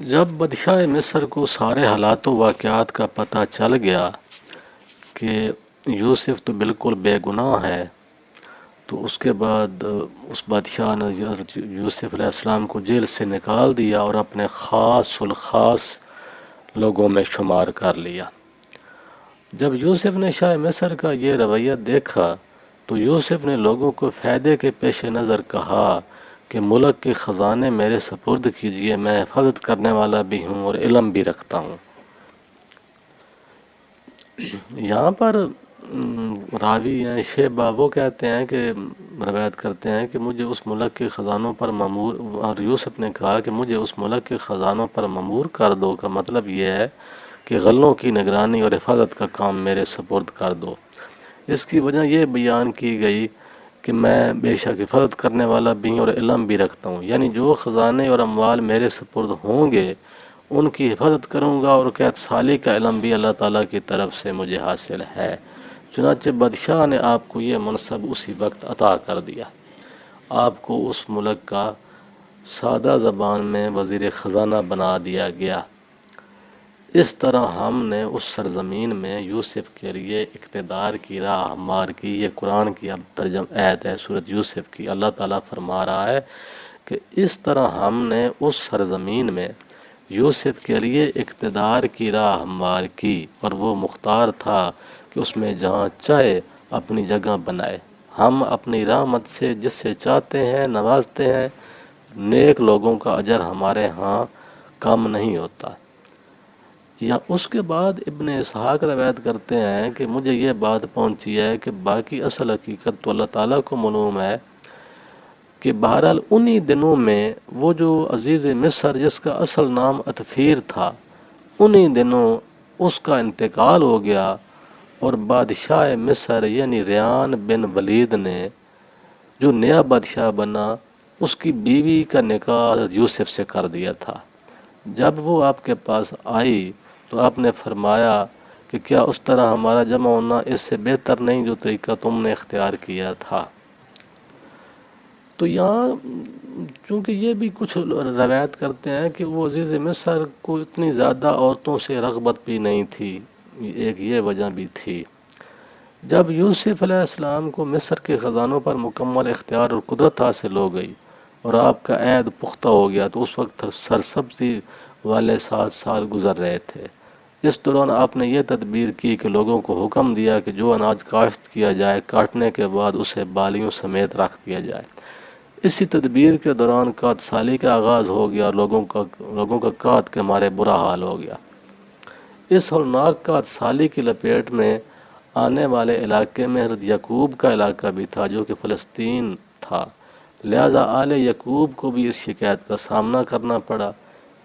جب بادشاہ مصر کو سارے حالات و واقعات کا پتہ چل گیا کہ یوسف تو بالکل بے گناہ ہے، تو اس کے بعد اس بادشاہ نے حضرت یوسف علیہ السلام کو جیل سے نکال دیا اور اپنے خاص الخاص لوگوں میں شمار کر لیا۔ جب یوسف نے شاہ مصر کا یہ رویہ دیکھا تو یوسف نے لوگوں کو فائدے کے پیش نظر کہا کہ ملک کے خزانے میرے سپرد کیجیے، میں حفاظت کرنے والا بھی ہوں اور علم بھی رکھتا ہوں۔ یہاں پر راوی ہیں شیبہ وہ کہتے ہیں کہ روایت کرتے ہیں کہ مجھے اس ملک کے خزانوں پر مامور، اور یوسف نے کہا کہ مجھے اس ملک کے خزانوں پر مامور کر دو، کا مطلب یہ ہے کہ غلوں کی نگرانی اور حفاظت کا کام میرے سپرد کر دو۔ اس کی وجہ یہ بیان کی گئی کہ میں بے شک حفاظت کرنے والا بھی اور علم بھی رکھتا ہوں، یعنی جو خزانے اور اموال میرے سپرد ہوں گے ان کی حفاظت کروں گا، اور قحط سالی کا علم بھی اللہ تعالیٰ کی طرف سے مجھے حاصل ہے۔ چنانچہ بادشاہ نے آپ کو یہ منصب اسی وقت عطا کر دیا۔ آپ کو اس ملک کا سادہ زبان میں وزیر خزانہ بنا دیا گیا۔ اس طرح ہم نے اس سرزمین میں یوسف کے لیے اقتدار کی راہ ہموار کی۔ یہ قرآن کی اب ترجم آیت ہے سورۃ یوسف کی۔ اللہ تعالیٰ فرما رہا ہے کہ اس طرح ہم نے اس سرزمین میں یوسف کے لیے اقتدار کی راہ ہموار کی، اور وہ مختار تھا کہ اس میں جہاں چاہے اپنی جگہ بنائے۔ ہم اپنی رحمت سے جس سے چاہتے ہیں نوازتے ہیں، نیک لوگوں کا اجر ہمارے ہاں کم نہیں ہوتا۔ یا اس کے بعد ابن اسحاق روایت کرتے ہیں کہ مجھے یہ بات پہنچی ہے کہ باقی اصل حقیقت تو اللہ تعالیٰ کو معلوم ہے، کہ بہرحال انہی دنوں میں وہ جو عزیز مصر جس کا اصل نام اطفیر تھا، انہی دنوں اس کا انتقال ہو گیا، اور بادشاہ مصر یعنی ریان بن ولید نے جو نیا بادشاہ بنا اس کی بیوی کا نکاح حضرت یوسف سے کر دیا تھا۔ جب وہ آپ کے پاس آئی تو آپ نے فرمایا کہ کیا اس طرح ہمارا جمع ہونا اس سے بہتر نہیں جو طریقہ تم نے اختیار کیا تھا۔ تو یہاں چونکہ یہ بھی کچھ روایت کرتے ہیں کہ وہ عزیز مصر کو اتنی زیادہ عورتوں سے رغبت بھی نہیں تھی، ایک یہ وجہ بھی تھی۔ جب یوسف علیہ السلام کو مصر کے خزانوں پر مکمل اختیار اور قدرت حاصل ہو گئی اور آپ کا عہد پختہ ہو گیا تو اس وقت سرسبزی والے 7 سال گزر رہے تھے۔ اس دوران آپ نے یہ تدبیر کی کہ لوگوں کو حکم دیا کہ جو اناج کاشت کیا جائے کاٹنے کے بعد اسے بالیوں سمیت رکھ دیا جائے۔ اسی تدبیر کے دوران قحط سالی کا آغاز ہو گیا اور لوگوں کا قحط کے مارے برا حال ہو گیا۔ اس ہولناک قحط سالی کی لپیٹ میں آنے والے علاقے میں حضرت یعقوب کا علاقہ بھی تھا جو کہ فلسطین تھا، لہذا آل یعقوب کو بھی اس شکایت کا سامنا کرنا پڑا۔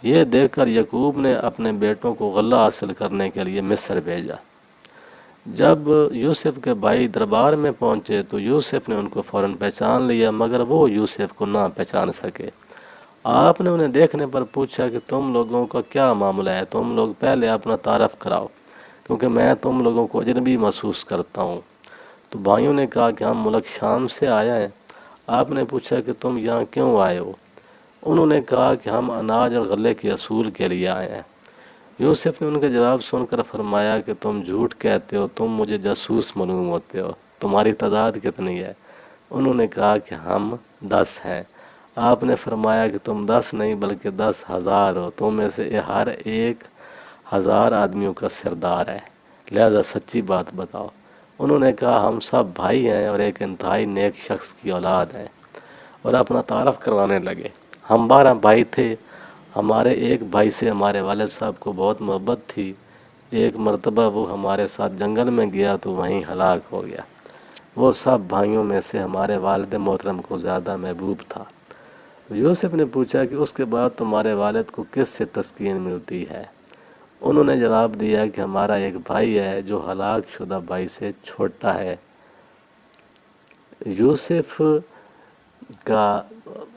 یہ دیکھ کر یعقوب نے اپنے بیٹوں کو غلہ حاصل کرنے کے لیے مصر بھیجا۔ جب یوسف کے بھائی دربار میں پہنچے تو یوسف نے ان کو فوراً پہچان لیا، مگر وہ یوسف کو نہ پہچان سکے۔ آپ نے انہیں دیکھنے پر پوچھا کہ تم لوگوں کا کیا معاملہ ہے، تم لوگ پہلے اپنا تعارف کراؤ، کیونکہ میں تم لوگوں کو اجنبی محسوس کرتا ہوں۔ تو بھائیوں نے کہا کہ ہم ملک شام سے آیا ہیں۔ آپ نے پوچھا کہ تم یہاں کیوں آئے ہو؟ انہوں نے کہا کہ ہم اناج اور غلے کے اصول کے لیے آئے ہیں۔ یوسف نے ان کے جواب سن کر فرمایا کہ تم جھوٹ کہتے ہو، تم مجھے جاسوس معلوم ہوتے ہو، تمہاری تعداد کتنی ہے؟ انہوں نے کہا کہ ہم 10 ہیں۔ آپ نے فرمایا کہ تم 10 نہیں بلکہ 10,000 ہو، تم میں سے ہر ایک 1000 آدمیوں کا سردار ہے، لہذا سچی بات بتاؤ۔ انہوں نے کہا ہم سب بھائی ہیں اور ایک انتہائی نیک شخص کی اولاد ہیں، اور اپنا تعارف کروانے لگے۔ ہم 12 بھائی تھے، ہمارے ایک بھائی سے ہمارے والد صاحب کو بہت محبت تھی۔ ایک مرتبہ وہ ہمارے ساتھ جنگل میں گیا تو وہیں ہلاک ہو گیا۔ وہ سب بھائیوں میں سے ہمارے والد محترم کو زیادہ محبوب تھا۔ یوسف نے پوچھا کہ اس کے بعد تمہارے والد کو کس سے تسکین ملتی ہے؟ انہوں نے جواب دیا کہ ہمارا ایک بھائی ہے جو ہلاک شدہ بھائی سے چھوٹا ہے۔ یوسف کا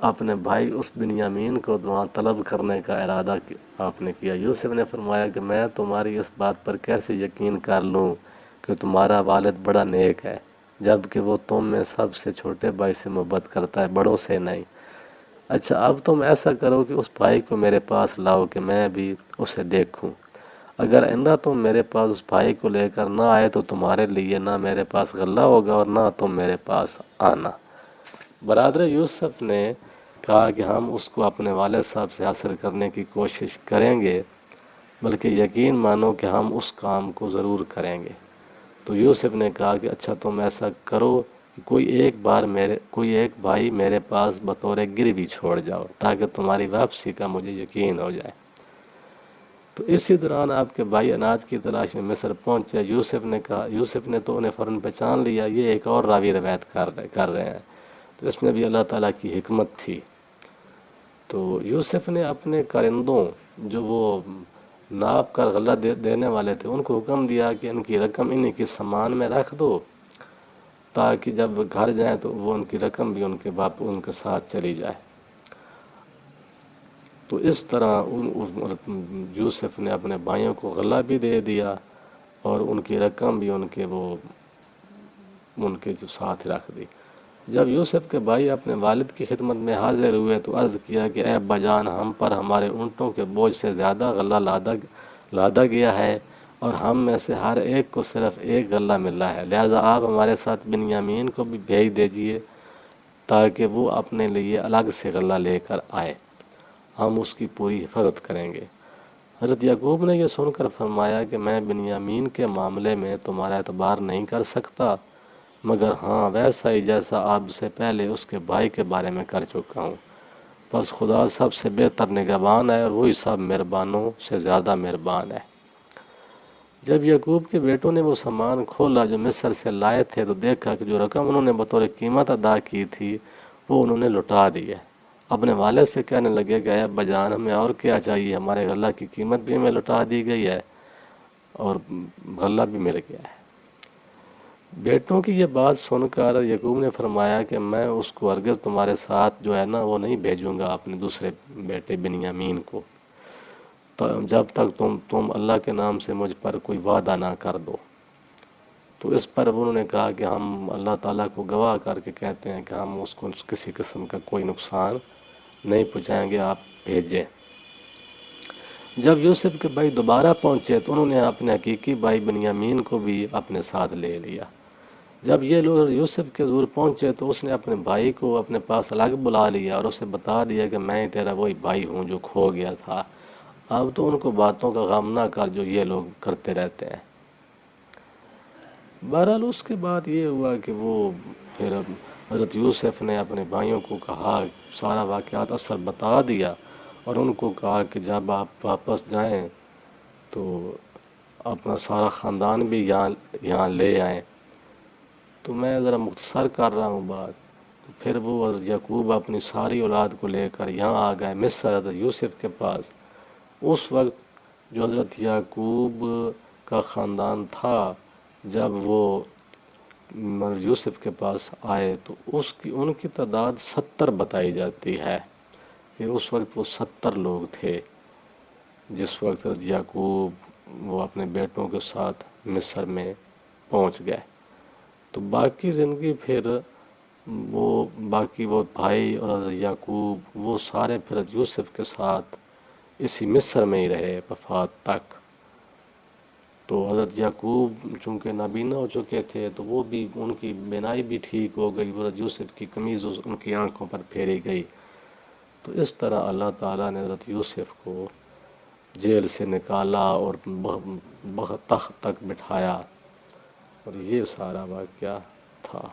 اپنے بھائی اس بنیامین کو وہاں طلب کرنے کا ارادہ آپ نے کیا۔ یوسف نے فرمایا کہ میں تمہاری اس بات پر کیسے یقین کر لوں کہ تمہارا والد بڑا نیک ہے، جبکہ وہ تم میں سب سے چھوٹے بھائی سے محبت کرتا ہے، بڑوں سے نہیں۔ اچھا اب تم ایسا کرو کہ اس بھائی کو میرے پاس لاؤ کہ میں بھی اسے دیکھوں، اگر آئندہ تم میرے پاس اس بھائی کو لے کر نہ آئے تو تمہارے لیے نہ میرے پاس غلہ ہوگا اور نہ تم میرے پاس آنا۔ برادر یوسف نے کہا کہ ہم اس کو اپنے والد صاحب سے حاصل کرنے کی کوشش کریں گے، بلکہ یقین مانو کہ ہم اس کام کو ضرور کریں گے۔ تو یوسف نے کہا کہ اچھا تم ایسا کرو کہ کوئی ایک بھائی میرے پاس بطور گروی چھوڑ جاؤ تاکہ تمہاری واپسی کا مجھے یقین ہو جائے۔ تو اسی دوران آپ کے بھائی اناج کی تلاش میں مصر پہنچے۔ یوسف نے تو انہیں فوراً پہچان لیا، یہ ایک اور راوی روایت کر رہے ہیں، تو اس میں بھی اللہ تعالیٰ کی حکمت تھی۔ تو یوسف نے اپنے کارندوں جو وہ ناپ کر غلہ دینے والے تھے ان کو حکم دیا کہ ان کی رقم انہی کے سامان میں رکھ دو تاکہ جب گھر جائیں تو وہ ان کی رقم بھی ان کے ساتھ چلی جائے۔ تو اس طرح یوسف نے اپنے بھائیوں کو غلہ بھی دے دیا اور ان کی رقم بھی ان کے جو ساتھ رکھ دی۔ جب یوسف کے بھائی اپنے والد کی خدمت میں حاضر ہوئے تو عرض کیا کہ اے ابا جان، ہم پر ہمارے اونٹوں کے بوجھ سے زیادہ غلہ لادا گیا ہے اور ہم میں سے ہر ایک کو صرف ایک غلہ ملا ہے، لہذا آپ ہمارے ساتھ بنیامین کو بھی بھیج دیجئے تاکہ وہ اپنے لیے الگ سے غلہ لے کر آئے، ہم اس کی پوری حفاظت کریں گے۔ حضرت یعقوب نے یہ سن کر فرمایا کہ میں بنیامین کے معاملے میں تمہارا اعتبار نہیں کر سکتا، مگر ہاں ویسا ہی جیسا آپ سے پہلے اس کے بھائی کے بارے میں کر چکا ہوں، بس خدا سب سے بہتر نگہبان ہے اور وہی سب مہربانوں سے زیادہ مہربان ہے۔ جب یعقوب کے بیٹوں نے وہ سامان کھولا جو مصر سے لائے تھے تو دیکھا کہ جو رقم انہوں نے بطور قیمت ادا کی تھی وہ انہوں نے لٹا دی ہے۔ اپنے والد سے کہنے لگے کہ اے ابا جان، ہمیں اور کیا چاہیے، ہمارے غلہ کی قیمت بھی ہمیں لٹا دی گئی ہے اور غلہ بھی مل گیا ہے۔ بیٹوں کی یہ بات سن کر یعقوب نے فرمایا کہ میں اس کو ہرگز تمہارے ساتھ جو ہے نا وہ نہیں بھیجوں گا، اپنے دوسرے بیٹے بنیامین کو، جب تک تم اللہ کے نام سے مجھ پر کوئی وعدہ نہ کر دو۔ تو اس پر انہوں نے کہا کہ ہم اللہ تعالیٰ کو گواہ کر کے کہتے ہیں کہ ہم اس کو کسی قسم کا کوئی نقصان نہیں پہنچائیں گے، آپ بھیجیں۔ جب یوسف کے بھائی دوبارہ پہنچے تو انہوں نے اپنے حقیقی بھائی بنیامین کو بھی اپنے ساتھ لے لیا۔ جب یہ لوگ یوسف کے حضور پہنچے تو اس نے اپنے بھائی کو اپنے پاس الگ بلا لیا اور اسے بتا دیا کہ میں تیرا وہی بھائی ہوں جو کھو گیا تھا، اب تو ان کو باتوں کا غم نہ کر جو یہ لوگ کرتے رہتے ہیں۔ بہرحال اس کے بعد یہ ہوا کہ وہ پھر حضرت یوسف نے اپنے بھائیوں کو کہا، سارا واقعات اثر بتا دیا اور ان کو کہا کہ جب آپ واپس جائیں تو اپنا سارا خاندان بھی یہاں لے آئیں۔ تو میں ذرا مختصر کر رہا ہوں بات۔ تو پھر وہ حضرت یعقوب اپنی ساری اولاد کو لے کر یہاں آ گئے مصر حضرت یوسف کے پاس۔ اس وقت جو حضرت یعقوب کا خاندان تھا جب وہ یوسف کے پاس آئے تو ان کی تعداد 70 بتائی جاتی ہے کہ اس وقت وہ 70 لوگ تھے جس وقت حضرت یعقوب وہ اپنے بیٹوں کے ساتھ مصر میں پہنچ گئے۔ تو باقی زندگی پھر وہ بھائی اور حضرت یعقوب وہ سارے پھر حضرت یوسف کے ساتھ اسی مصر میں ہی رہے وفات تک۔ تو حضرت یعقوب چونکہ نابینا ہو چکے تھے تو وہ بھی ان کی بینائی بھی ٹھیک ہو گئی، حضرت یوسف کی قمیض ان کی آنکھوں پر پھیری گئی۔ تو اس طرح اللہ تعالیٰ نے حضرت یوسف کو جیل سے نکالا اور تخت تک بٹھایا، اور یہ سارا واقعہ تھا۔